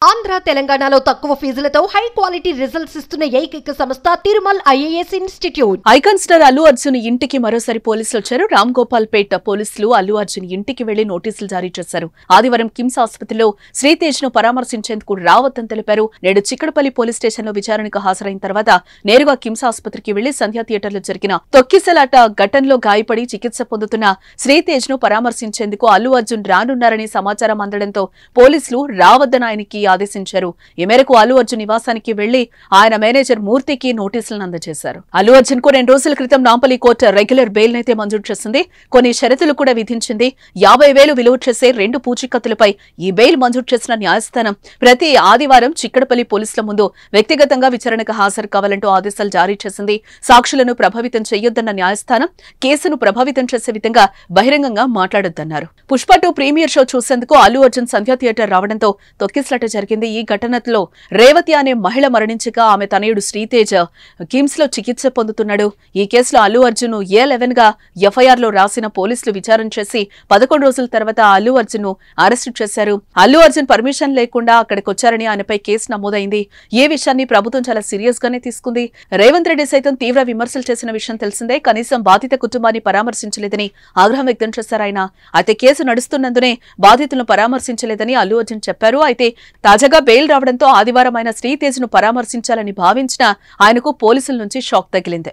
ఆంధ్ర తెలంగాణలో తక్కువ ఫీజులతో high quality results ఇస్తున్న ఏకైక సంస్థ Tirumal IAS institute. Icon star Allu Arjun ఇంటికి మరోసారి పోలీసులు వచ్చారు. రామ్ గోపాల్ పేట పోలీసులు అల్లు అర్జున్ ఇంటికి వెళ్లి నోటీసులు జారీ చేశారు. ఆదివారం కిమ్స్ ఆసుపత్రిలో శ్రీతేజ్ ను పరామర్శించేందుకు రావద్దని తెలిపారు. నేడు చిక్కడపల్లి పోలీస్ స్టేషన్ లో విచారణకు హాజరైన తర్వాత నేరుగా కిమ్స్ ఆసుపత్రికి వెళ్లి సంధ్యా థియేటర్లో జరిగిన తొక్కిసలాట ఘటనలో గాయపడి చికిత్స పొందుతున్న శ్రీతేజ్ ను పరామర్శించేందుకు అల్లు అర్జున్ రానున్నారని సమాచారం అందడంతో పోలీసులు రావద్దని ఆయనకి ఆదేశించారు. ఈ మేరకు అల్లు అర్జున్ నివాసానికి వెళ్లి ఆయన మేనేజర్ మూర్తికి నోటీసులను అందజేశారు. అల్లు అర్జున్ కు 2 రోజుల క్రితం నాంపల్లి కోర్టు రెగ్యులర్ బెయిల్ నైతే మంజూరు చేసింది. కొన్ని షరతులు కూడా విధించింది. 50,000 విలువ చేసే 2 పూచీకత్తులపై ఈ బెయిల్ మంజూరు చేసిన న్యాయస్థానం ప్రతి ఆదివారం చిక్కడపల్లి పోలీసుల ముందు వ్యక్తిగతంగా విచారణకు హాజరు కావాలంటూ ఆదేశాలు జారీ చేసింది. సాక్షులను ప్రభావితం చేయొద్దన్న న్యాయస్థానం కేసును ప్రభావితం చేసే విధంగా బహిరంగంగా మాట్లాడొద్దన్నారు. పుష్ప 2 ప్రీమియర్ షో చూసేందుకు అల్లు అర్జున్ సంధ్యా థియేటర్ రావడంతో తొక్కిసలాట జరిగింది. ఈ ఘటనలో రేవతి అనే మహిళ మరణించగా ఆమె తనయుడు శ్రీతేజ్ కిమ్స్ లో చికిత్స పొందుతున్నాడు. ఈ కేసులో అల్లు అర్జున్ A11 గా ఎఫ్ఐఆర్ లో రాసిన పోలీసులు విచారణ చేసి 11 రోజుల తర్వాత అల్లు అర్జున్ ను అరెస్టు చేశారు. అల్లు అర్జున్ పర్మిషన్ లేకుండా అక్కడికి వచ్చారని ఆయనపై కేసు నమోదైంది. ఈ విషయాన్ని ప్రభుత్వం చాలా సీరియస్ గానే తీసుకుంది. రేవంత్ రెడ్డి సైతం తీవ్ర విమర్శలు చేసిన విషయం తెలిసిందే. కనీసం బాధిత కుటుంబాన్ని పరామర్శించలేదని ఆగ్రహం వ్యక్తం చేశారు ఆయన. అయితే కేసు నడుస్తున్నందునే బాధితులను పరామర్శించలేదని అల్లు అర్జున్ చెప్పారు. అయితే తాజాగా బెయిల్ రావడంతో ఆదివారం ఆయన శ్రీతేజ్ ను పరామర్శించాలని భావించిన ఆయనకు పోలీసుల నుంచి షాక్ తగిలింది.